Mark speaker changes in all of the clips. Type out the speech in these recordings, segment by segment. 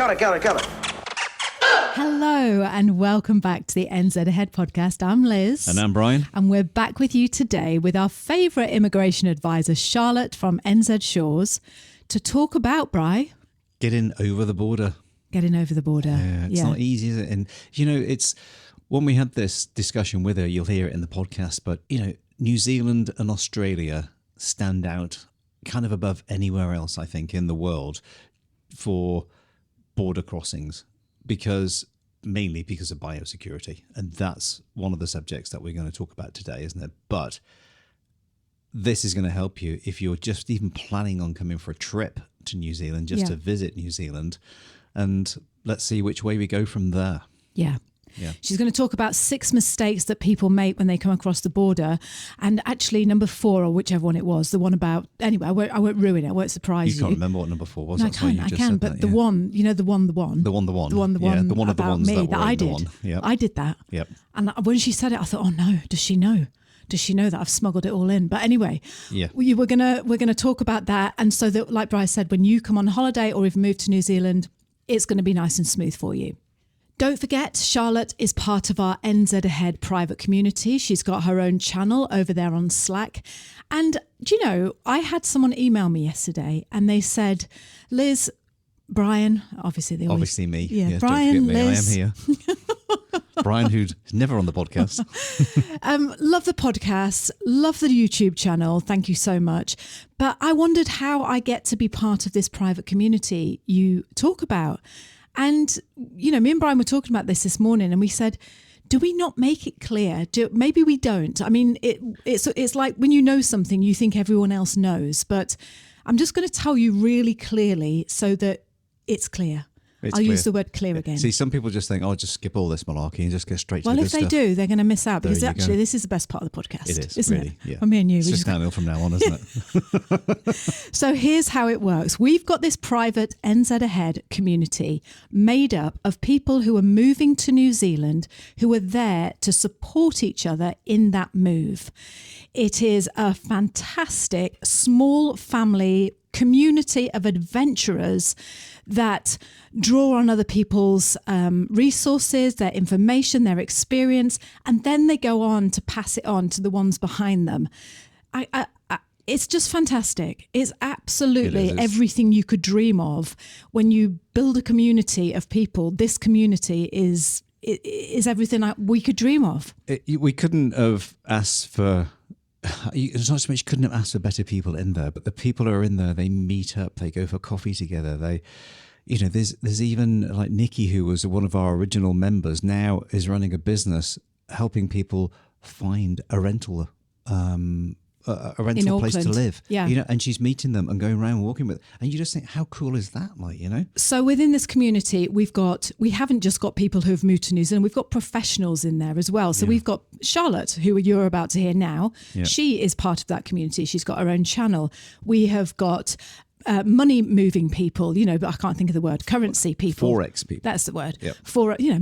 Speaker 1: Cut it.
Speaker 2: Hello and welcome back to the NZ Ahead podcast. I'm Liz.
Speaker 3: And I'm Brian.
Speaker 2: And we're back with you today with our favourite immigration advisor, Charlotte from NZ Shores, to talk about, Bri.
Speaker 3: Getting over the border.
Speaker 2: Getting over the border.
Speaker 3: It's not easy, is it? And, it's when we had this discussion with her, you'll hear it in the podcast, but, New Zealand and Australia stand out kind of above anywhere else, I think, in the world for border crossings, mainly because of biosecurity. And that's one of the subjects that we're going to talk about today, isn't it? But this is going to help you if you're just even planning on coming for a trip to New Zealand, just to visit New Zealand. And let's see which way we go from there.
Speaker 2: Yeah. She's going to talk about 6 mistakes that people make when they come across the border. And actually, number 4, or whichever one it was, the one about, anyway, I won't ruin it. I won't surprise you.
Speaker 3: You can't remember what number 4 was.
Speaker 2: No, I can, but the one, the one.
Speaker 3: The one
Speaker 2: of the ones
Speaker 3: that
Speaker 2: I did.
Speaker 3: One. Yep.
Speaker 2: I did that.
Speaker 3: Yep.
Speaker 2: And when she said it, I thought, oh no, does she know? Does she know that I've smuggled it all in? But anyway, we're gonna talk about that. And so that, like Bryce said, when you come on holiday or even move to New Zealand, it's going to be nice and smooth for you. Don't forget, Charlotte is part of our NZ Ahead private community. She's got her own channel over there on Slack. And do you know, I had someone email me yesterday and they said, Liz, Brian, obviously
Speaker 3: me.
Speaker 2: Yeah, Brian, Liz.
Speaker 3: I am here. Brian, who's never on the podcast.
Speaker 2: Love the podcast, love the YouTube channel. Thank you so much. But I wondered how I get to be part of this private community you talk about. And, me and Brian were talking about this morning and we said, do we not make it clear? Maybe we don't. I mean, it's like when you know something, you think everyone else knows. But I'm just going to tell you really clearly so that it's clear. I'll use the word clear again.
Speaker 3: See, some people just think, just skip all this malarkey and just get straight to the good stuff.
Speaker 2: Well, if they do, they're going to miss out because actually this is the best part of the podcast.
Speaker 3: It is,
Speaker 2: isn't
Speaker 3: really.
Speaker 2: it?
Speaker 3: Yeah.
Speaker 2: For me and you.
Speaker 3: It's just downhill from now on, isn't it?
Speaker 2: So here's how it works. We've got this private NZ Ahead community made up of people who are moving to New Zealand, who are there to support each other in that move. It is a fantastic small family community of adventurers that draw on other people's resources, their information, their experience, and then they go on to pass it on to the ones behind them. It's just fantastic. It's absolutely everything you could dream of. When you build a community of people, this community is everything we could dream of.
Speaker 3: We couldn't have asked for... It's not so much couldn't have asked for better people in there, but the people who are in there, they meet up, they go for coffee together. There's even like Nikki, who was one of our original members, now is running a business helping people find a rental place to live.
Speaker 2: Yeah.
Speaker 3: And she's meeting them and going around walking with, and you just think, how cool is that?
Speaker 2: So within this community, we haven't just got people who have moved to New Zealand, we've got professionals in there as well. So we've got Charlotte, who you're about to hear now. Yeah. She is part of that community. She's got her own channel. We have got money moving people, but I can't think of the word. Currency people.
Speaker 3: Forex people.
Speaker 2: That's the word.
Speaker 3: Yep.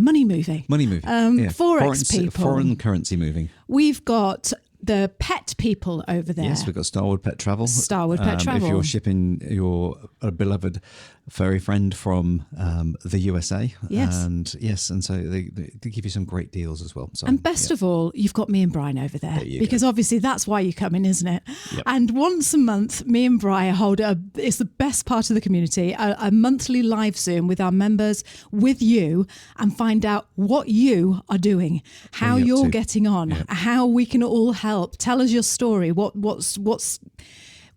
Speaker 2: Money moving. Forex people.
Speaker 3: Foreign currency moving.
Speaker 2: We've got the pet people over there.
Speaker 3: Yes, we've got Starwood Pet Travel.
Speaker 2: Starwood Pet Travel.
Speaker 3: If you're shipping your beloved furry friend from the USA.
Speaker 2: Yes.
Speaker 3: And so they give you some great deals as well. So,
Speaker 2: and best of all, you've got me and Brian over there because obviously that's why you're coming, isn't it?
Speaker 3: Yep.
Speaker 2: And once a month, me and Brian hold it's the best part of the community, a monthly live Zoom with our members, with you, and find out what you are doing, how you're getting on, how we can all help. Tell us your story.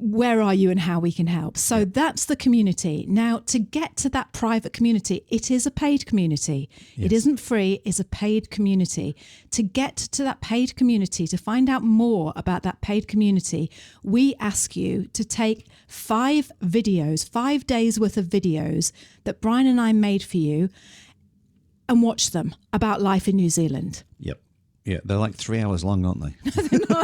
Speaker 2: Where are you and how we can help. So that's the community. Now, to get to that private community, it is a paid community. Yes. It isn't free, it's a paid community. To get to that paid community, to find out more about that paid community, we ask you to take 5 days worth of videos that Brian and I made for you and watch them about life in New Zealand.
Speaker 3: Yep. Yeah, they're like 3 hours long, aren't they?
Speaker 2: No.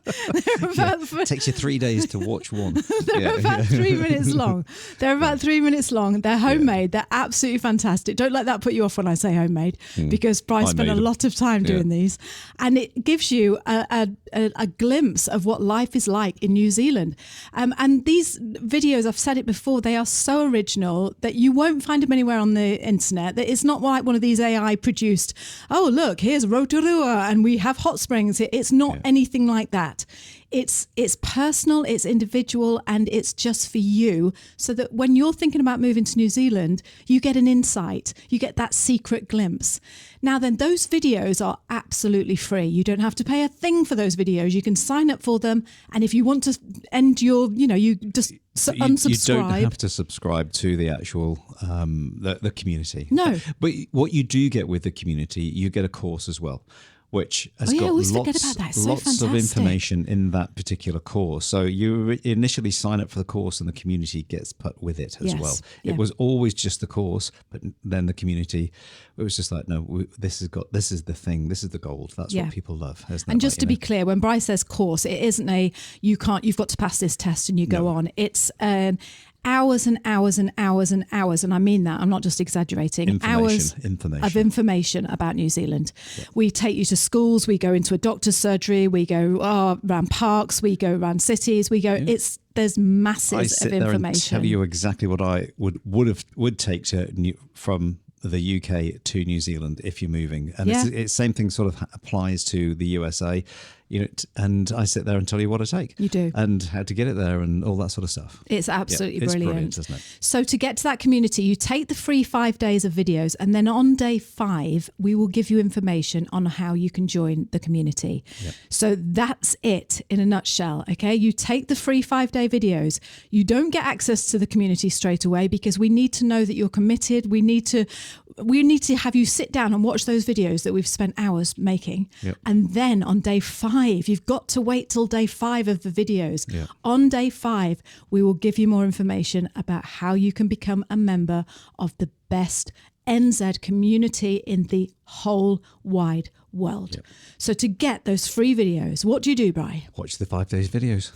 Speaker 3: It takes you 3 days to watch one.
Speaker 2: They're about 3 minutes long. They're about 3 minutes long. They're homemade. They're absolutely fantastic. Don't let that put you off when I say homemade, because Bryce spent a lot of time doing these. And it gives you a glimpse of what life is like in New Zealand. And these videos, I've said it before, they are so original that you won't find them anywhere on the internet. That it's not like one of these AI produced, oh, look, here's Rotorua and we have hot springs. It's not anything like that. It's personal, it's individual, and it's just for you, so that when you're thinking about moving to New Zealand, you get an insight, you get that secret glimpse. Now then, those videos are absolutely free. You don't have to pay a thing for those videos. You can sign up for them, and if you want to end your, you just unsubscribe.
Speaker 3: You don't have to subscribe to the actual the community.
Speaker 2: No.
Speaker 3: But what you do get with the community, you get a course as well, which has got lots of information in that particular course. So you initially sign up for the course and the community gets put with it as well. It was always just the course, but then the community, it was just like, no, this is the thing, this is the gold. That's what people love.
Speaker 2: And just to be clear, when Bryce says course, it isn't you've got to pass this test and you go on. It's hours and hours and hours and hours, and I mean that, I'm not just exaggerating, hours of information about New Zealand. We take you to schools, we go into a doctor's surgery, we go around parks, we go around cities, there's masses of information.
Speaker 3: I sit there and tell you exactly what I would take from the UK to New Zealand if you're moving, and it's same thing sort of applies to the USA. And I sit there and tell you what I take.
Speaker 2: You do.
Speaker 3: And how to get it there and all that sort of stuff.
Speaker 2: It's absolutely
Speaker 3: it's
Speaker 2: brilliant,
Speaker 3: isn't it?
Speaker 2: So to get to that community, you take the free 5 days of videos, and then on day 5, we will give you information on how you can join the community. Yep. So that's it in a nutshell, okay? You take the free 5-day videos. You don't get access to the community straight away, because we need to know that you're committed. We need to have you sit down and watch those videos that we've spent hours making. Yep. And then on day 5, you've got to wait till day 5 of the videos. Yep. On day 5, we will give you more information about how you can become a member of the best NZ community in the whole wide world. Yep. So to get those free videos, what do, Bri?
Speaker 3: Watch the 5 days videos.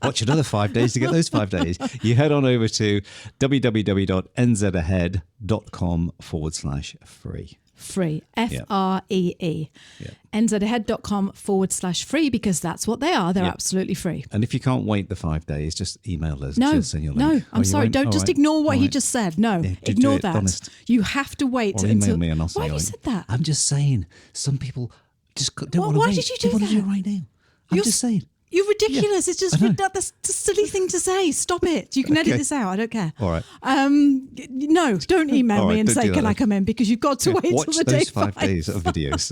Speaker 3: Watch another 5 days to get those 5 days. You head on over to www.nzahead.com/free.
Speaker 2: Free, FREE. Yep. nzahead.com/free, because that's what they are. They're absolutely free.
Speaker 3: And if you can't wait the 5 days, just email us.
Speaker 2: No,
Speaker 3: send your link.
Speaker 2: I'm sorry. Don't just ignore what he just said. No, ignore that. Honest. You have to wait
Speaker 3: until. Email me and I'll say.
Speaker 2: Why have you said that?
Speaker 3: I'm just saying. Some people just don't want to wait.
Speaker 2: Why did you do that?
Speaker 3: They want to do it right now. I'm just saying.
Speaker 2: You're ridiculous. It's just that's a silly thing to say. Stop it. You can edit this out. I don't care.
Speaker 3: All right.
Speaker 2: No, don't email me and say, can I come in? Because you've got to wait till the day 5.
Speaker 3: Watch those 5 days of videos.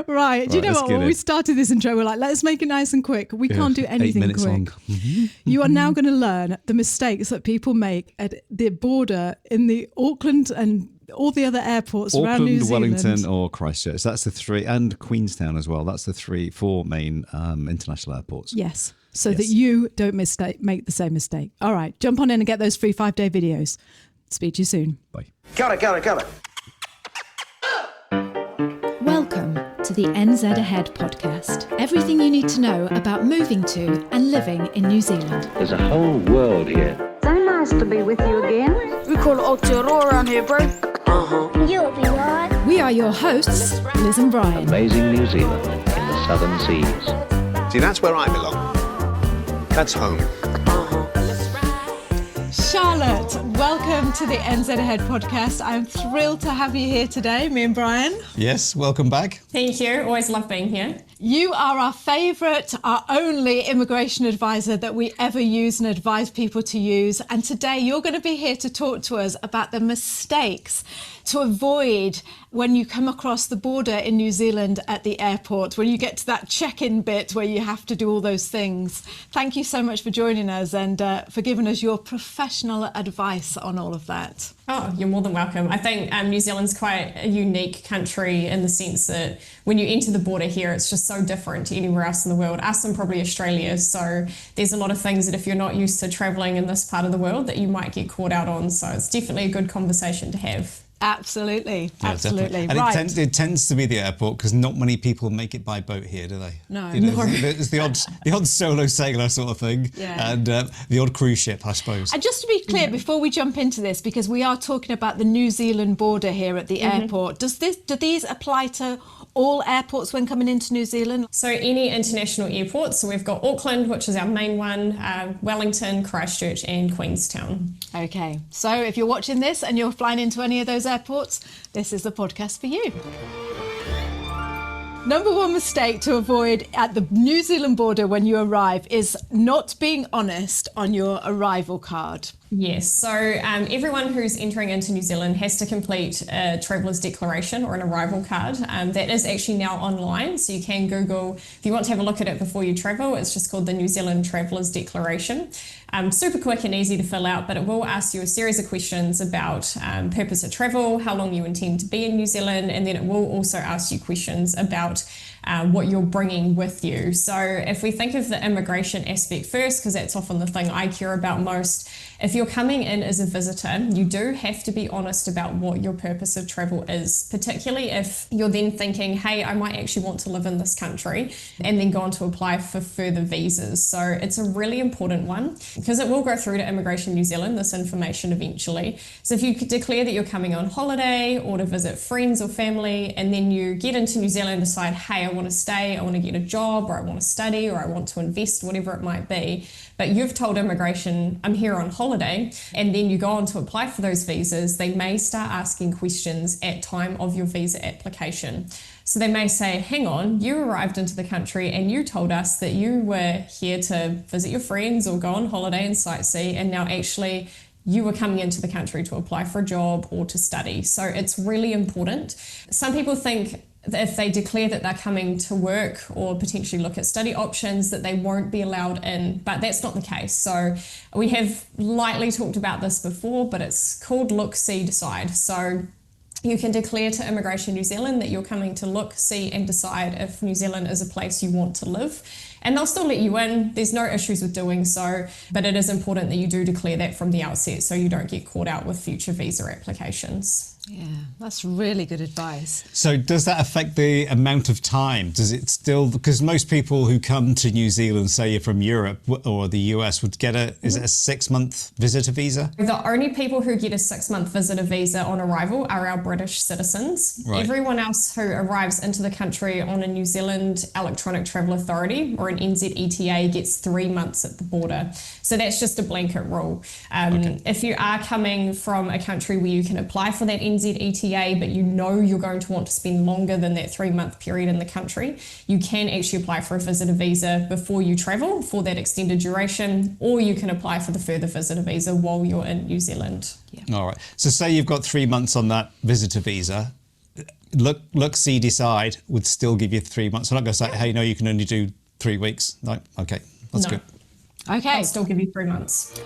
Speaker 2: Right. Do you know what? When we started this intro, we're like, let's make it nice and quick. We can't do anything
Speaker 3: 8 minutes
Speaker 2: quick.
Speaker 3: Long.
Speaker 2: You are now going to learn the mistakes that people make at the border in the Auckland and all the other airports around New Zealand.
Speaker 3: Wellington or Christchurch. That's the 3, and Queenstown as well. That's the 4 main international airports.
Speaker 2: Yes. So that you don't make the same mistake. All right. Jump on in and get those free 5-day videos. Speak to you soon.
Speaker 3: Bye.
Speaker 1: Got it.
Speaker 2: Welcome to the NZ Ahead podcast. Everything you need to know about moving to and living in New Zealand.
Speaker 1: There's a whole world here.
Speaker 4: So nice to be with you again.
Speaker 5: We call it Aotearoa around here, bro.
Speaker 4: You'll be right.
Speaker 2: We are your hosts, Liz and Brian.
Speaker 1: Amazing New Zealand in the southern seas.
Speaker 6: See, that's where I belong. That's home.
Speaker 2: Charlotte, welcome to the NZ Ahead podcast. I'm thrilled to have you here today, me and Brian.
Speaker 3: Yes, welcome back.
Speaker 7: Thank you. Always love being here.
Speaker 2: You are our favourite, our only immigration advisor that we ever use and advise people to use. And today you're going to be here to talk to us about the mistakes to avoid when you come across the border in New Zealand at the airport, when you get to that check-in bit where you have to do all those things. Thank you so much for joining us and for giving us your professional advice on all of that.
Speaker 7: Oh, you're more than welcome. I think New Zealand's quite a unique country in the sense that when you enter the border here, it's just so different to anywhere else in the world, us and probably Australia. So there's a lot of things that if you're not used to travelling in this part of the world that you might get caught out on. So it's definitely a good conversation to have.
Speaker 2: Absolutely.
Speaker 8: Yeah,
Speaker 2: Absolutely.
Speaker 8: definitely. And
Speaker 2: Right.
Speaker 8: it tends to be the airport because not many people make it by boat here, do they?
Speaker 2: No.
Speaker 8: It's the odd solo sailor sort of thing,
Speaker 2: Yeah.
Speaker 8: and the odd cruise ship, I suppose.
Speaker 2: And just to be clear, before we jump into this, because we are talking about the New Zealand border here at the airport, do these apply to all airports when coming into New Zealand?
Speaker 7: So any international airport, so we've got Auckland, which is our main one, Wellington, Christchurch and Queenstown.
Speaker 2: Okay, so if you're watching this and you're flying into any of those airports, this is the podcast for you. Number one mistake to avoid at the New Zealand border when you arrive is not being honest on your arrival card.
Speaker 7: Yes, so everyone who's entering into New Zealand has to complete a traveller's declaration or an arrival card. That is actually now online, so you can Google, if you want to have a look at it before you travel, it's just called the New Zealand Traveller's Declaration. Super quick and easy to fill out, but it will ask you a series of questions about purpose of travel, how long you intend to be in New Zealand, and then it will also ask you questions about what you're bringing with you. So if we think of the immigration aspect first, because that's often the thing I care about most, if you're coming in as a visitor, you do have to be honest about what your purpose of travel is, particularly if you're then thinking, hey, I might actually want to live in this country, and then go on to apply for further visas. So it's a really important one because it will go through to Immigration New Zealand, this information eventually. So if you could declare that you're coming on holiday or to visit friends or family, and then you get into New Zealand and decide, hey, I want to stay, I want to get a job, or I want to study, or I want to invest, whatever it might be, but you've told immigration, I'm here on holiday, and then you go on to apply for those visas, they may start asking questions at time of your visa application. So they may say, hang on, you arrived into the country and you told us that you were here to visit your friends or go on holiday and sightsee, and now actually you were coming into the country to apply for a job or to study. So it's really important. Some people think that if they declare that they're coming to work or potentially look at study options, that they won't be allowed in, but that's not the case. So we have lightly talked about this before, but it's called look, see, decide. So you can declare to Immigration New Zealand that you're coming to look, see and decide if New Zealand is a place you want to live. And they'll still let you in. There's no issues with doing so, but it is important that you do declare that from the outset so you don't get caught out with future visa applications.
Speaker 2: Yeah, that's really good advice.
Speaker 8: So does that affect the amount of time? Does it still, because most people who come to New Zealand, say you're from Europe or the US, would get is it a 6-month visitor visa?
Speaker 7: The only people who get a 6-month visitor visa on arrival are our British citizens.
Speaker 8: Right.
Speaker 7: Everyone else who arrives into the country on a New Zealand Electronic Travel Authority or an NZETA gets 3 months at the border. So that's just a blanket rule. If you are coming from a country where you can apply for that NZETA, but you know you're going to want to spend longer than that 3-month period in the country, you can actually apply for a visitor visa before you travel for that extended duration, or you can apply for the further visitor visa while you're in New Zealand.
Speaker 8: All right. So say you've got 3 months on that visitor visa. Look, see, decide would still give you 3 months. I'm not going to say, hey, no, you can only do 3 weeks. No, okay, that's good.
Speaker 2: Okay.
Speaker 7: I'll still give you 3 months.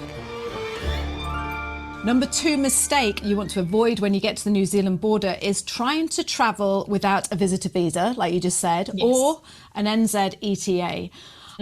Speaker 2: Number 2 mistake you want to avoid when you get to the New Zealand border is trying to travel without a visitor visa, like you just said,
Speaker 7: Yes.
Speaker 2: or an NZETA.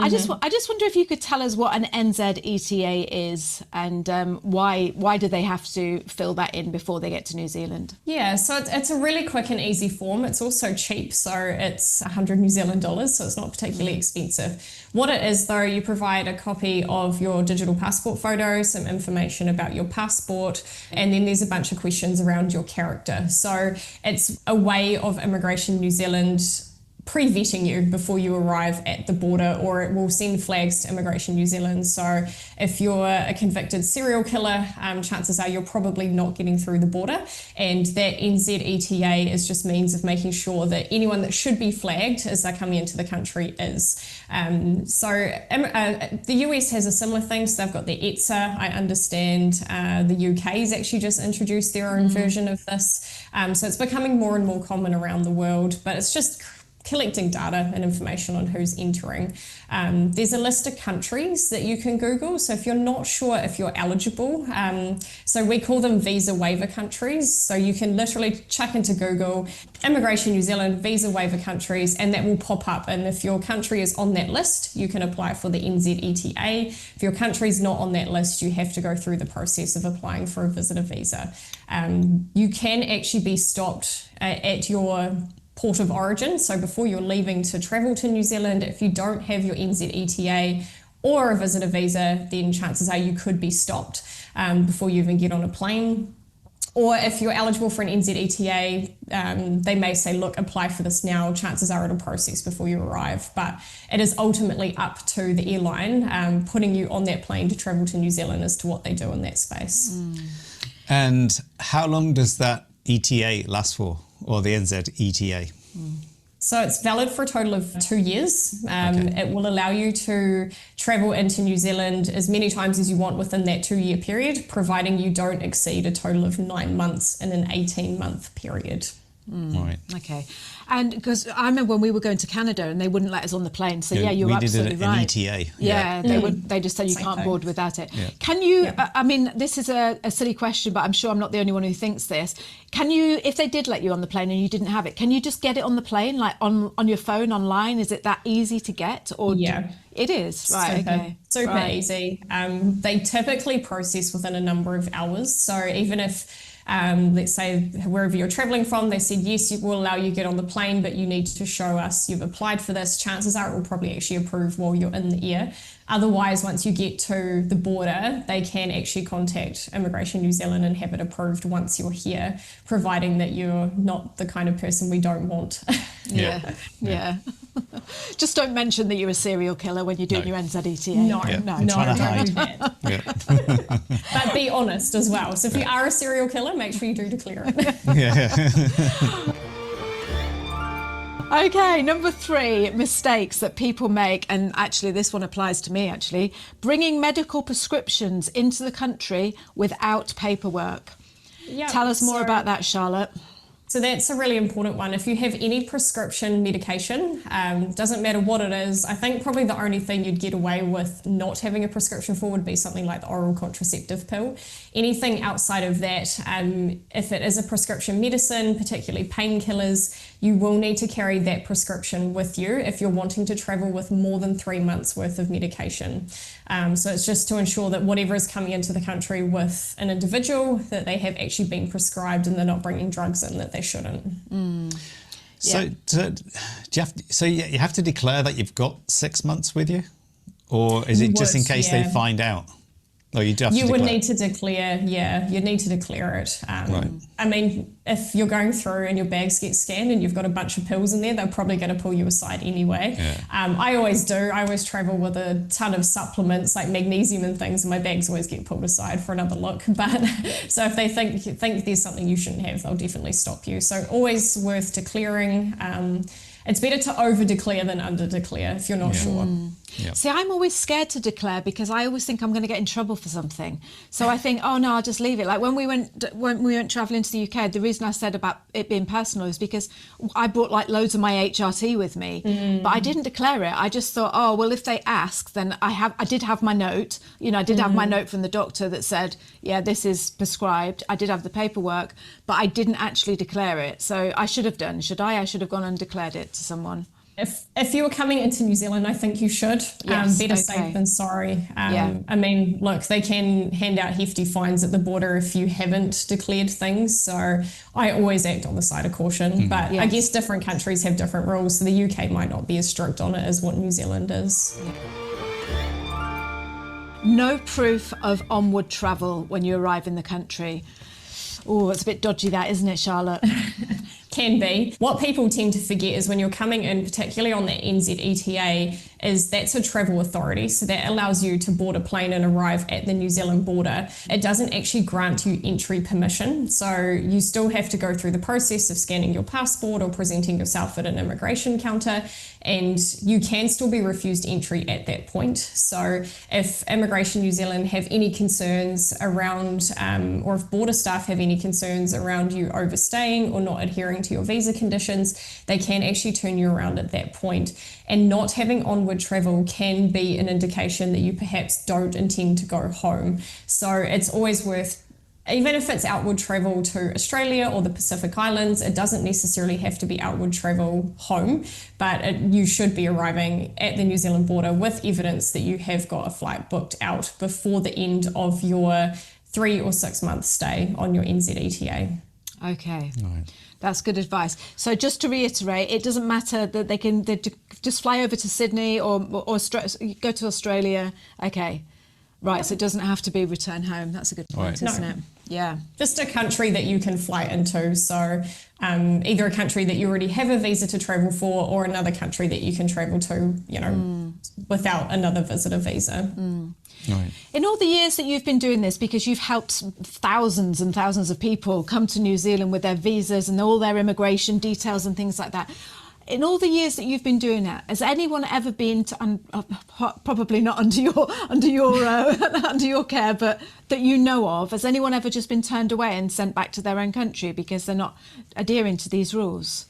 Speaker 2: I just wonder if you could tell us what an NZETA is and why do they have to fill that in before they get to New Zealand?
Speaker 7: Yeah, so it's a really quick and easy form. It's also cheap, so it's 100 New Zealand dollars, so it's not particularly expensive. What it is, though, you provide a copy of your digital passport photo, some information about your passport, and then there's a bunch of questions around your character. So it's a way of Immigration New Zealand pre-vetting you before you arrive at the border, or it will send flags to Immigration New Zealand. So if you're a convicted serial killer, chances are you're probably not getting through the border, and that NZETA is just means of making sure that anyone that should be flagged as they're coming into the country is. The US has a similar thing, so they've got the ETSA, I understand. The UK's actually just introduced their own version of this. So it's becoming more and more common around the world, but it's just collecting data and information on who's entering. There's a list of countries that you can Google. So if you're not sure if you're eligible, so we call them visa waiver countries. So you can literally chuck into Google, Immigration New Zealand, visa waiver countries, and that will pop up. And if your country is on that list, you can apply for the NZETA. If your country is not on that list, you have to go through the process of applying for a visitor visa. You can actually be stopped at your port of origin. So before you're leaving to travel to New Zealand, if you don't have your NZETA or a visitor visa, then chances are you could be stopped before you even get on a plane. Or if you're eligible for an NZETA, they may say, look, apply for this now. Chances are it'll process before you arrive. But it is ultimately up to the airline putting you on that plane to travel to New Zealand as to what they do in that space.
Speaker 8: And how long does that ETA last for, or the NZETA?
Speaker 7: So it's valid for a total of 2 years. It will allow you to travel into New Zealand as many times as you want within that 2-year period, providing you don't exceed a total of 9 months in an 18-month period.
Speaker 8: Right.
Speaker 2: Okay. And because I remember when we were going to Canada and they wouldn't let us on the plane. So yeah, you're absolutely right.
Speaker 8: We did an ETA.
Speaker 2: Yeah, they just said you can't board without it.
Speaker 8: Yeah.
Speaker 2: Can you, I mean, this is a silly question, but I'm sure I'm not the only one who thinks this. Can you, if they did let you on the plane and you didn't have it, can you just get it on the plane, like on your phone, online? Is it that easy to get? Or it is, right,
Speaker 7: Super easy. They typically process within a number of hours. So even if let's say wherever you're traveling from, they said, yes, it will allow you to get on the plane, but you need to show us you've applied for this. Chances are it will probably actually approve while you're in the air. Otherwise, once you get to the border, they can actually contact Immigration New Zealand and have it approved once you're here, providing that you're not the kind of person we don't want.
Speaker 2: Yeah. Just don't mention that you're a serial killer when you're doing your NZETA.
Speaker 7: No,
Speaker 8: don't
Speaker 7: do that. But be honest as well. So if you are a serial killer, make sure you do declare it.
Speaker 2: Okay, number 3, mistakes that people make, and actually this one applies to me actually, bringing medical prescriptions into the country without paperwork. Tell us more about that, Charlotte.
Speaker 7: So that's a really important one. If you have any prescription medication, doesn't matter what it is, I think probably the only thing you'd get away with not having a prescription for would be something like the oral contraceptive pill. Anything outside of that, if it is a prescription medicine, particularly painkillers, you will need to carry that prescription with you if you're wanting to travel with more than 3 months worth of medication. So it's just to ensure that whatever is coming into the country with an individual, that they have actually been prescribed and they're not bringing drugs in that they shouldn't.
Speaker 8: So you have to declare that you've got 6 months with you? Or is it just in case they find out? No, you do have to declare.
Speaker 7: You would need to declare, you'd need to declare it.
Speaker 8: Right.
Speaker 7: I mean, if you're going through and your bags get scanned and you've got a bunch of pills in there, they're probably going to pull you aside anyway. I always do. I always travel with a ton of supplements like magnesium and things, and my bags always get pulled aside for another look. But so if they think there's something you shouldn't have, they'll definitely stop you. So always worth declaring. It's better to over-declare than under-declare if you're not sure.
Speaker 8: Yep.
Speaker 2: See, I'm always scared to declare because I always think I'm going to get in trouble for something. So I think, oh no, I'll just leave it. Like when we went travelling to the UK, the reason I said about it being personal is because I brought like loads of my HRT with me, but I didn't declare it. I just thought, oh well, if they ask, then I did have my note. You know, I did have my note from the doctor that said, yeah, this is prescribed. I did have the paperwork, but I didn't actually declare it. So I should have done. Should I? I should have gone and declared it to someone.
Speaker 7: If you were coming into New Zealand, I think you should. Better safe than sorry. I mean, look, they can hand out hefty fines at the border if you haven't declared things. So I always act on the side of caution. But I guess different countries have different rules. So the UK might not be as strict on it as what New Zealand is.
Speaker 2: No proof of onward travel when you arrive in the country. Oh, it's a bit dodgy that, isn't it, Charlotte?
Speaker 7: Can be. What people tend to forget is when you're coming in, particularly on the NZETA, is that's a travel authority. So that allows you to board a plane and arrive at the New Zealand border. It doesn't actually grant you entry permission. So you still have to go through the process of scanning your passport or presenting yourself at an immigration counter, and you can still be refused entry at that point. So if Immigration New Zealand have any concerns around, or if border staff have any concerns around you overstaying or not adhering to your visa conditions, they can actually turn you around at that point. And not having onward travel can be an indication that you perhaps don't intend to go home. So it's always worth, even if it's outward travel to Australia or the Pacific Islands, it doesn't necessarily have to be outward travel home, but you should be arriving at the New Zealand border with evidence that you have got a flight booked out before the end of your 3 or 6 month stay on your NZETA.
Speaker 2: Okay.
Speaker 8: Right.
Speaker 2: That's good advice. So just to reiterate, it doesn't matter that they just fly over to Sydney or go to Australia. Okay. Right, so it doesn't have to be return home. That's a good point, isn't it? Yeah.
Speaker 7: Just a country that you can fly into. So either a country that you already have a visa to travel for, or another country that you can travel to, without another visitor visa.
Speaker 8: Right.
Speaker 2: In all the years that you've been doing this, because you've helped thousands and thousands of people come to New Zealand with their visas and all their immigration details and things like that, in all the years that you've been doing that, has anyone ever been to, probably not under your care, but that you know of, has anyone ever just been turned away and sent back to their own country because they're not adhering to these rules?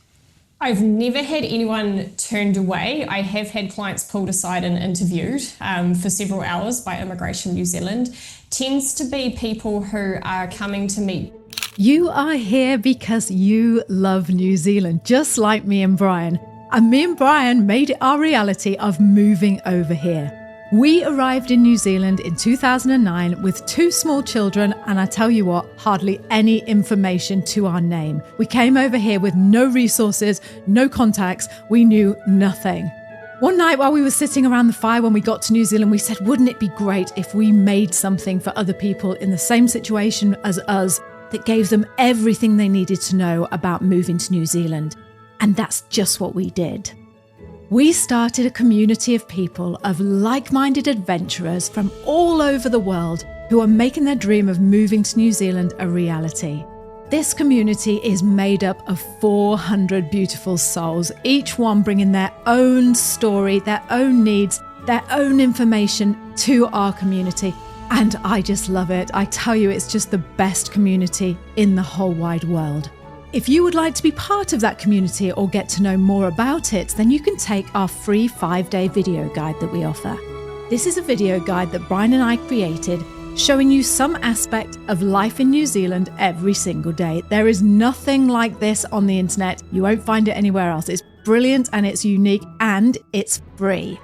Speaker 7: I've never had anyone turned away. I have had clients pulled aside and interviewed for several hours by Immigration New Zealand. Tends to be people who are coming to meet.
Speaker 2: You are here because you love New Zealand, just like me and Brian. And me and Brian made it our reality of moving over here. We arrived in New Zealand in 2009 with 2 small children, and I tell you what, hardly any information to our name. We came over here with no resources, no contacts, we knew nothing. One night while we were sitting around the fire when we got to New Zealand, we said, wouldn't it be great if we made something for other people in the same situation as us that gave them everything they needed to know about moving to New Zealand? And that's just what we did. We started a community of people, of like-minded adventurers from all over the world who are making their dream of moving to New Zealand a reality. This community is made up of 400 beautiful souls, each one bringing their own story, their own needs, their own information to our community. And I just love it. I tell you, it's just the best community in the whole wide world. If you would like to be part of that community or get to know more about it, then you can take our free 5-day video guide that we offer. This is a video guide that Brian and I created, showing you some aspect of life in New Zealand every single day. There is nothing like this on the internet. You won't find it anywhere else. It's brilliant and it's unique and it's free.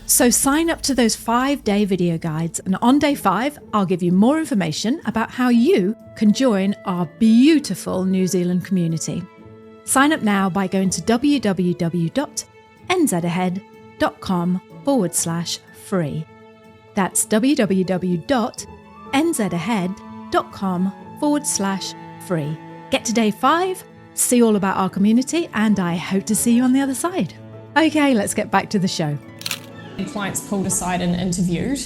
Speaker 2: So sign up to those 5-day video guides, and on day 5, I'll give you more information about how you can join our beautiful New Zealand community. Sign up now by going to www.nzahead.com/free. That's www.nzahead.com/free. Get to day 5, see all about our community, and I hope to see you on the other side. Okay, let's get back to the show.
Speaker 7: Clients pulled aside and interviewed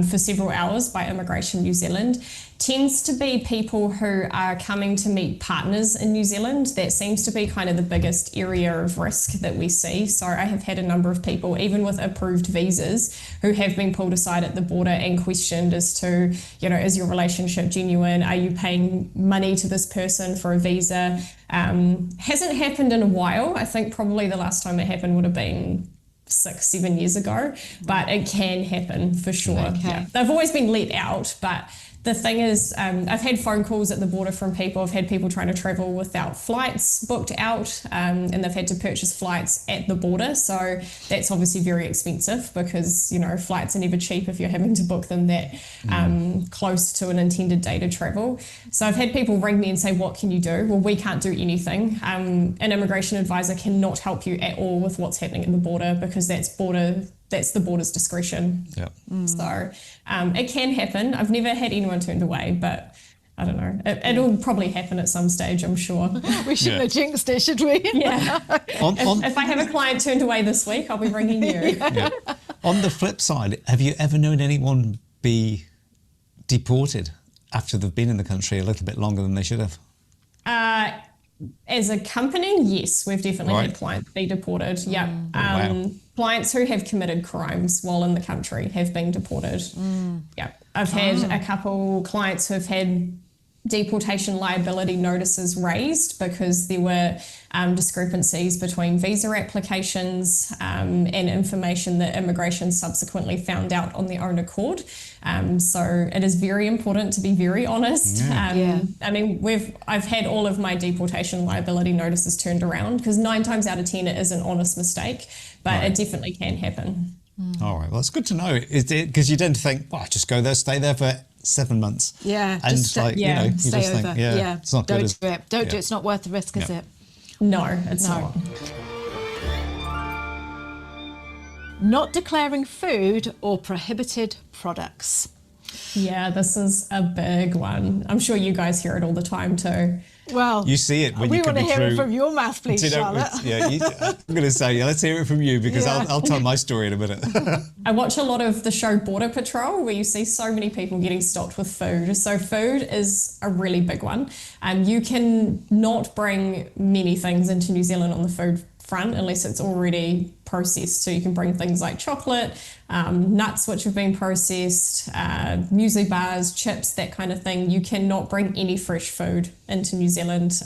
Speaker 7: for several hours by Immigration New Zealand. Tends to be people who are coming to meet partners in New Zealand. That seems to be kind of the biggest area of risk that we see. So I have had a number of people, even with approved visas, who have been pulled aside at the border and questioned as to, is your relationship genuine? Are you paying money to this person for a visa? Hasn't happened in a while. I think probably the last time it happened would have been 6-7 years ago, but it can happen for sure.
Speaker 2: Okay.
Speaker 7: Yeah. They've always been let out, but the thing is, I've had phone calls at the border from people. I've had people trying to travel without flights booked out, and they've had to purchase flights at the border. So that's obviously very expensive because, flights are never cheap if you're having to book them that close to an intended date of travel. So I've had people ring me and say, what can you do? Well, we can't do anything. An immigration advisor cannot help you at all with what's happening at the border because that's the border's discretion.
Speaker 8: Yeah.
Speaker 7: So it can happen. I've never had anyone turned away, but I don't know. It'll probably happen at some stage, I'm sure.
Speaker 2: We shouldn't have jinxed it, should we?
Speaker 7: Yeah. If I have a client turned away this week, I'll be ringing you.
Speaker 8: Yeah. On the flip side, have you ever known anyone be deported after they've been in the country a little bit longer than they should have?
Speaker 7: As a company, yes, we've definitely
Speaker 8: Right.
Speaker 7: had clients be deported. Yeah.
Speaker 8: Wow.
Speaker 7: Clients who have committed crimes while in the country have been deported. Yeah. I've had a couple clients who have had deportation liability notices raised because there were discrepancies between visa applications and information that immigration subsequently found out on their own accord. So it is very important to be very honest. I mean, I've had all of my deportation liability notices turned around because 9 times out of 10 it is an honest mistake, but it definitely can happen.
Speaker 8: All right, well, it's good to know. Because you tend to think, well, just go there, stay there for 7 months.
Speaker 2: Yeah,
Speaker 8: and
Speaker 2: just
Speaker 8: like,
Speaker 7: yeah,
Speaker 8: you know, you
Speaker 2: stay
Speaker 8: just
Speaker 2: over.
Speaker 8: think, yeah, it's not
Speaker 2: Don't
Speaker 8: good.
Speaker 2: do it. Don't do
Speaker 8: yeah.
Speaker 2: it. It's not worth the risk, is it?
Speaker 7: No, it's
Speaker 2: No.
Speaker 7: not.
Speaker 2: Not declaring food or prohibited products.
Speaker 7: Yeah, this is a big one. I'm sure you guys hear it all the time too.
Speaker 2: Well,
Speaker 8: You see it when
Speaker 2: we
Speaker 8: you come
Speaker 2: want to hear
Speaker 8: through.
Speaker 2: it from your mouth, please,
Speaker 8: Do you know,
Speaker 2: Charlotte.
Speaker 8: I'm going to say, let's hear it from you because
Speaker 2: Yeah.
Speaker 8: I'll tell my story in a minute.
Speaker 7: I watch a lot of the show Border Patrol where you see so many people getting stopped with food. So food is a really big one. You can not bring many things into New Zealand on the food front unless it's already processed. So you can bring things like chocolate, nuts which have been processed, muesli bars, chips, that kind of thing. You cannot bring any fresh food into New Zealand.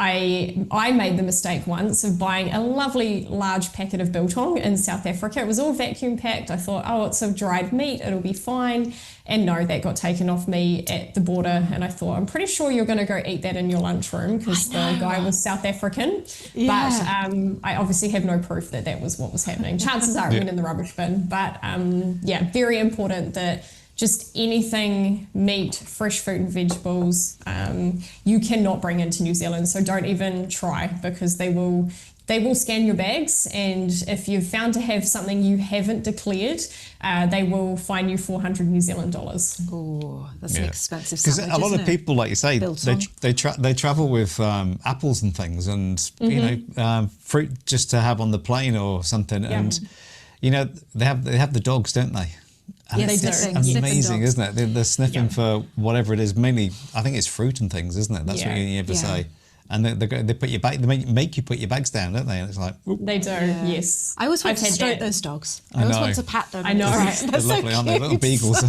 Speaker 7: I made the mistake once of buying a lovely large packet of biltong in South Africa. It was all vacuum packed. I thought, oh, it's a dried meat, it'll be fine. And no, that got taken off me at the border. And I thought, I'm pretty sure you're going to go eat that in your lunchroom because the guy was South African.
Speaker 2: Yeah.
Speaker 7: But I obviously have no proof that that was what was happening. Chances are it went in the rubbish bin. But yeah, very important that just anything, meat, fresh fruit and vegetables, you cannot bring into New Zealand. So don't even try because they will scan your bags, and if you've found to have something you haven't declared, they will fine you 400 New Zealand dollars.
Speaker 2: Oh, that's an expensive
Speaker 8: Because
Speaker 2: sandwich,
Speaker 8: a lot
Speaker 2: isn't
Speaker 8: of
Speaker 2: it?
Speaker 8: people, like you say,
Speaker 2: Biltong.
Speaker 8: they travel with apples and things, and you know, fruit just to have on the plane or something, and you know, they have the dogs, don't they? And
Speaker 2: Yes,
Speaker 8: it's
Speaker 2: they do.
Speaker 8: amazing,
Speaker 2: Sniffing
Speaker 8: isn't it? They're sniffing for whatever it is. Mainly, I think it's fruit and things, isn't it? That's what
Speaker 7: Yeah.
Speaker 8: you ever
Speaker 2: Yeah.
Speaker 8: say. And they put your bag, they make you put your bags down, don't they? And it's like, whoop.
Speaker 7: They do, yes.
Speaker 2: I always want to
Speaker 7: I've had
Speaker 2: stroke
Speaker 7: that.
Speaker 2: those dogs.
Speaker 8: I
Speaker 2: I always
Speaker 8: know.
Speaker 2: want to pat them.
Speaker 7: I know.
Speaker 8: They're
Speaker 2: That's so
Speaker 8: lovely, aren't they? Little
Speaker 2: cute.
Speaker 8: beagles.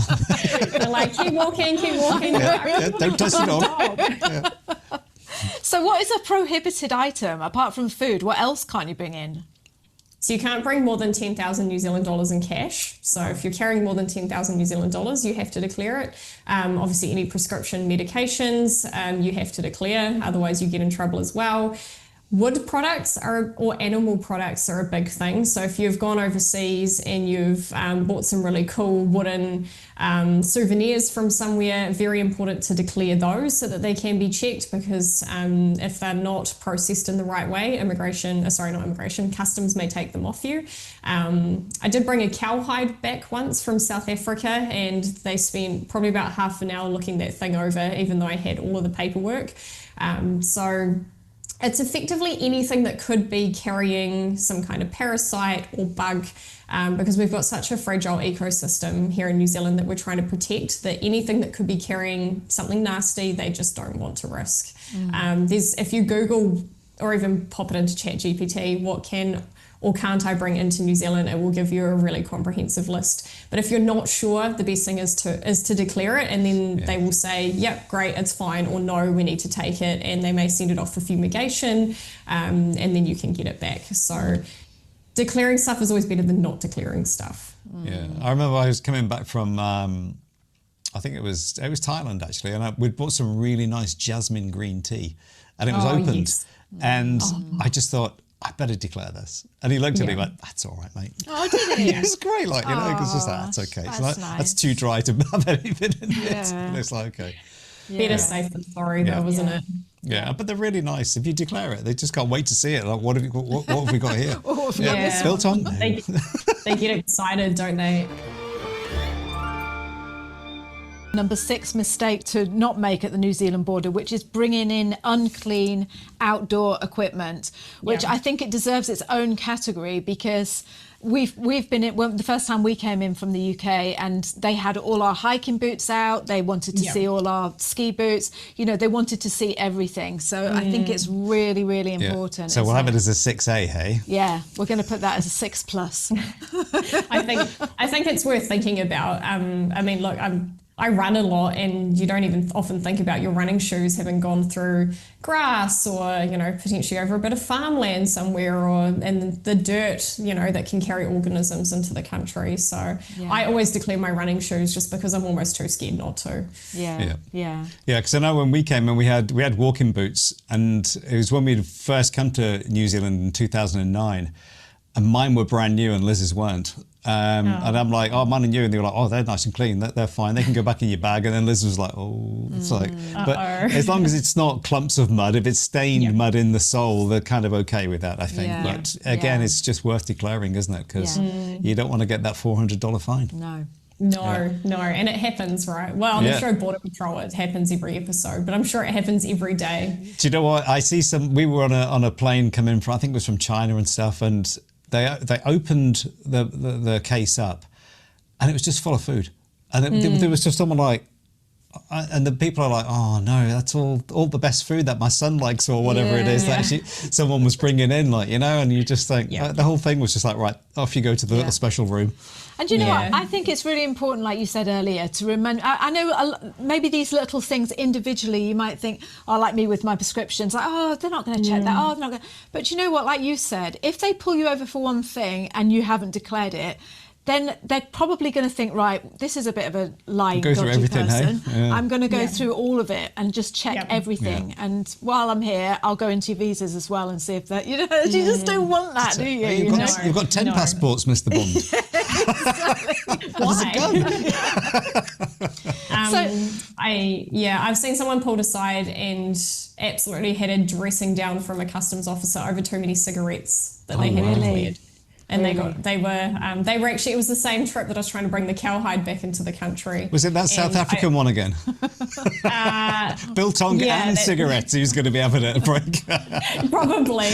Speaker 7: They're like, keep walking, keep walking.
Speaker 8: Yeah, don't touch the dog.
Speaker 2: So what is a prohibited item apart from food? What else can't you bring in?
Speaker 7: So you can't bring more than 10,000 New Zealand dollars in cash. So if you're carrying more than 10,000 New Zealand dollars, you have to declare it. Obviously, any prescription medications, you have to declare, otherwise you get in trouble as well. Wood products or animal products are a big thing. So if you've gone overseas and you've bought some really cool wooden souvenirs from somewhere, very important to declare those so that they can be checked, because if they're not processed in the right way, customs may take them off you. I did bring a cowhide back once from South Africa, and they spent probably about half an hour looking that thing over, even though I had all of the paperwork. So it's effectively anything that could be carrying some kind of parasite or bug, because we've got such a fragile ecosystem here in New Zealand that we're trying to protect, that anything that could be carrying something nasty, they just don't want to risk. If you Google or even pop it into ChatGPT, what can or can't I bring into New Zealand, it will give you a really comprehensive list. But if you're not sure, the best thing is to declare it, and then they will say, yep, great, it's fine, or no, we need to take it, and they may send it off for fumigation, and then you can get it back. So declaring stuff is always better than not declaring stuff.
Speaker 8: Yeah, I remember I was coming back from, I think it was Thailand actually, and we'd bought some really nice jasmine green tea, and it was opened,
Speaker 7: yes.
Speaker 8: and I just thought, I better declare this. And he looked at me and went, that's all right, mate.
Speaker 2: Oh, did he?
Speaker 8: It's great, like, you know, because that's okay.
Speaker 2: That's
Speaker 8: So
Speaker 2: nice.
Speaker 8: that's too dry to have anything in it.
Speaker 2: Yeah.
Speaker 8: And it's like, okay.
Speaker 7: Better safe than sorry, though, isn't it?
Speaker 8: Yeah, but they're really nice. If you declare it, they just can't wait to see it. Like, what have we got here?
Speaker 7: Yeah.
Speaker 8: Biltong?
Speaker 7: They get excited, don't they?
Speaker 2: Number 6 mistake to not make at the New Zealand border, which is bringing in unclean outdoor equipment, which I think it deserves its own category, because we've been in, well, the first time we came in from the UK, and they had all our hiking boots out. They wanted to see all our ski boots. You know, they wanted to see everything. So I think it's really, really important.
Speaker 8: So we'll have it as a 6A, hey?
Speaker 2: Yeah, we're going to put that as a 6+.
Speaker 7: I think it's worth thinking about. I mean, look, I run a lot, and you don't even often think about your running shoes having gone through grass, or, you know, potentially over a bit of farmland somewhere, or and the dirt, you know, that can carry organisms into the country. So I always declare my running shoes, just because I'm almost too scared not to.
Speaker 2: Yeah.
Speaker 8: Because I know when we came in, we had walking boots, and it was when we'd first come to New Zealand in 2009, and mine were brand new and Liz's weren't. And I'm like, oh, mine and you, and they were like, oh, they're nice and clean, they're fine, they can go back in your bag. And then Liz was like, oh, it's like, but as long as it's not clumps of mud, if it's stained mud in the sole, they're kind of okay with that, I think. But again, it's just worth declaring, isn't it? Because you don't want to get that $400 fine.
Speaker 7: No, and it happens, right? Well, on the show Border Patrol, it happens every episode, but I'm sure it happens every day.
Speaker 8: Do you know what? I see we were on a plane coming from, I think it was from China and stuff, and they opened the case up, and it was just full of food, and there was just someone like, and the people are like, oh no, that's all the best food that my son likes, or whatever it is that someone was bringing in, like, you know, and you just think the whole thing was just like, right, off you go to the little special room.
Speaker 2: And you know what? I think it's really important, like you said earlier, to remember. I know maybe these little things individually, you might think, oh, like me with my prescriptions, like, oh, they're not going to check that. Oh, they're not going to. But you know what? Like you said, if they pull you over for one thing and you haven't declared it, then they're probably going to think, right, this is a bit of a lying, dodgy person. Hey? Yeah. I'm going to go through all of it and just check everything. Yeah. And while I'm here, I'll go into your visas as well and see if that, you know, you just don't want that, do you?
Speaker 8: You've got 10 passports, Mr. Bond.
Speaker 7: Why? I've seen someone pulled aside and absolutely had a dressing down from a customs officer over too many cigarettes that they had declared. And they were actually, it was the same trip that I was trying to bring the cowhide back into the country. Was it
Speaker 8: that South African one again? Biltong and cigarettes, who's going to be having a break?
Speaker 7: Probably.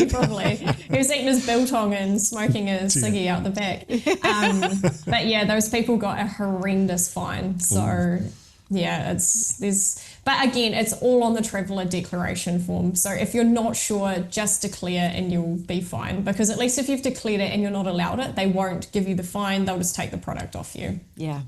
Speaker 7: He was eating his biltong and smoking a ciggy out the back. But yeah, those people got a horrendous fine. So but again, it's all on the traveller declaration form. So if you're not sure, just declare and you'll be fine. Because at least if you've declared it and you're not allowed it, they won't give you the fine. They'll just take the product off you.
Speaker 2: Yeah.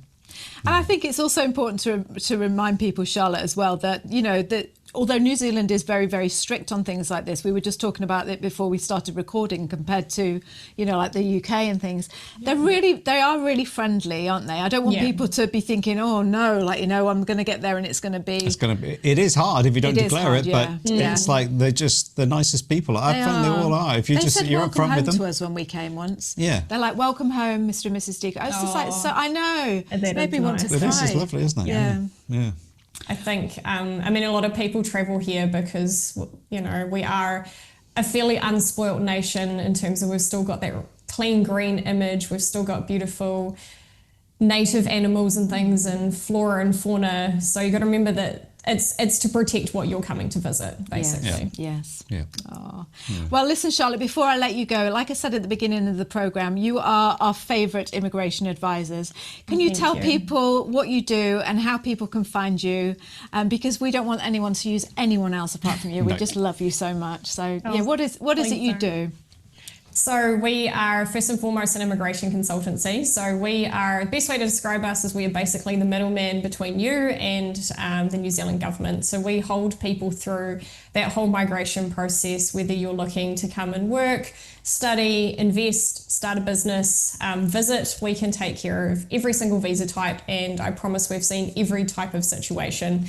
Speaker 2: And I think it's also important to remind people, Charlotte, as well, that, you know, that although New Zealand is very, very strict on things like this, we were just talking about it before we started recording, compared to, you know, like the UK and things. They are really friendly, aren't they? I don't want people to be thinking, oh no, like, you know, I'm going to get there and it's going to be.
Speaker 8: It is hard if you don't declare it, but it's like they're just the nicest people. I find they all are. If you're up front with them.
Speaker 2: To us when we came once.
Speaker 8: Yeah.
Speaker 2: They're like, welcome home, Mr. and Mrs. Deacon. I was just like, so I know. It made me want to cry.
Speaker 8: This is lovely, isn't it? Yeah.
Speaker 7: I think, I mean, a lot of people travel here because, you know, we are a fairly unspoilt nation in terms of we've still got that clean green image. We've still got beautiful native animals and things and flora and fauna. So you got to remember that it's to protect what you're coming to visit, basically.
Speaker 2: Yes.
Speaker 8: Yeah.
Speaker 2: Oh. Yeah. Well, listen, Charlotte, before I let you go, like I said at the beginning of the programme, you are our favourite immigration advisors. Can you tell people what you do and how people can find you? Because we don't want anyone to use anyone else apart from you. We just love you so much. So, what is it you do?
Speaker 7: So we are first and foremost an immigration consultancy. So the best way to describe us is we are basically the middleman between you and the New Zealand government. So we hold people through that whole migration process, whether you're looking to come and work, study, invest, start a business, visit. We can take care of every single visa type, and I promise we've seen every type of situation.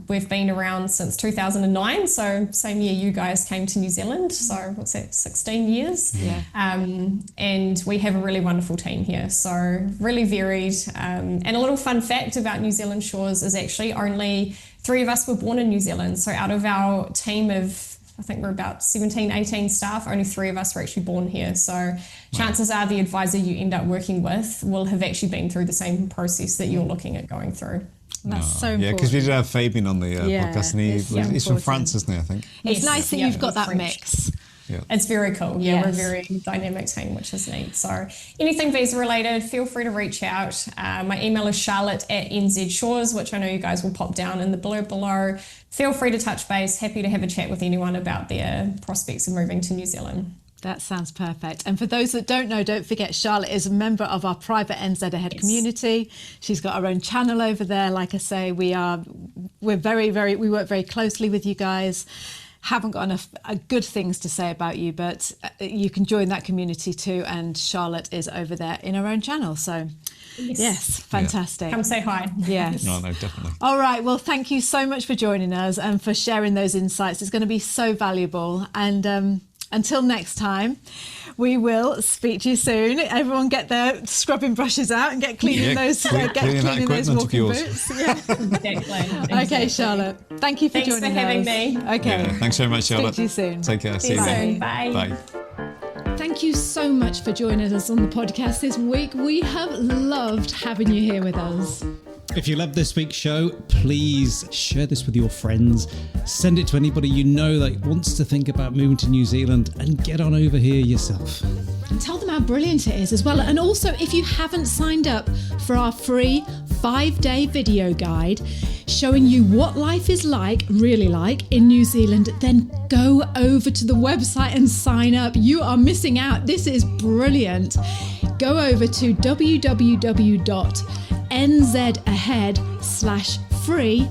Speaker 7: We've been around since 2009, so same year you guys came to New Zealand, so what's that, 16 years?
Speaker 2: Yeah.
Speaker 7: And we have a really wonderful team here, so really varied. And a little fun fact about New Zealand Shores is actually only 3 of us were born in New Zealand. So out of our team of, I think we're about 17, 18 staff, only 3 of us were actually born here. So chances are the advisor you end up working with will have actually been through the same process that you're looking at going through.
Speaker 2: That's so
Speaker 8: Yeah,
Speaker 2: important.
Speaker 8: because we did have Fabian on the podcast, and
Speaker 2: it's so
Speaker 8: he's from
Speaker 2: important.
Speaker 8: France, isn't he, I think?
Speaker 2: It's
Speaker 7: Yes,
Speaker 2: nice that
Speaker 7: yeah,
Speaker 2: you've got that
Speaker 7: French.
Speaker 2: mix.
Speaker 8: Yeah.
Speaker 7: It's very cool. Yeah, we're a
Speaker 2: Yes.
Speaker 7: very dynamic team, which is neat. So anything visa related, feel free to reach out. My email is charlotte@nzshores, which I know you guys will pop down in the blurb below. Feel free to touch base. Happy to have a chat with anyone about their prospects of moving to New Zealand.
Speaker 2: That sounds perfect. And for those that don't know, don't forget Charlotte is a member of our private NZ Ahead community. She's got her own channel over there. Like I say, we work very closely with you guys. Haven't got enough good things to say about you, but you can join that community too. And Charlotte is over there in her own channel. So yes, fantastic.
Speaker 7: Come say hi.
Speaker 2: Yes.
Speaker 8: No, definitely.
Speaker 2: All right. Well, thank you so much for joining us and for sharing those insights. It's going to be so valuable. And until next time, we will speak to you soon. Everyone get their scrubbing brushes out and get cleaning those
Speaker 8: cleaning that equipment of
Speaker 2: walking
Speaker 8: yours.
Speaker 2: boots. Yeah.
Speaker 7: Exactly.
Speaker 2: Okay, Charlotte. Thank you for
Speaker 7: Thanks for
Speaker 2: joining
Speaker 7: having
Speaker 2: us.
Speaker 7: me.
Speaker 2: Okay.
Speaker 8: Yeah, thanks very much, Charlotte.
Speaker 2: Speak to you soon.
Speaker 8: Take care. See you
Speaker 2: Bye.
Speaker 8: then.
Speaker 7: Bye.
Speaker 8: Bye.
Speaker 2: Thank you so much for joining us on the podcast this week. We have loved having you here with us.
Speaker 3: If you love this week's show, please share this with your friends. Send it to anybody you know that wants to think about moving to New Zealand, and get on over here yourself.
Speaker 2: And tell them how brilliant it is as well. And also, if you haven't signed up for our free 5-day video guide showing you what life is really like in New Zealand, then go over to the website and sign up. You are missing out. This is brilliant. Go over to www.nzahead.com/free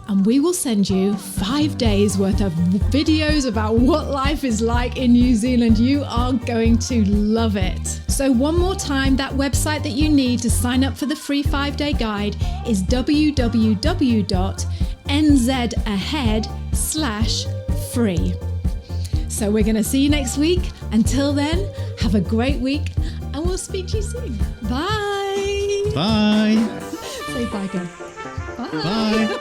Speaker 2: and we will send you 5 days worth of videos about what life is like in New Zealand. You are going to love it. So one more time, that website that you need to sign up for the free 5-day guide is www.nzahead.com/free. So we're going to see you next week. Until then, have a great week and we'll speak to you soon. Bye.
Speaker 3: Bye.
Speaker 2: Say bye, girl. Bye.
Speaker 3: Bye.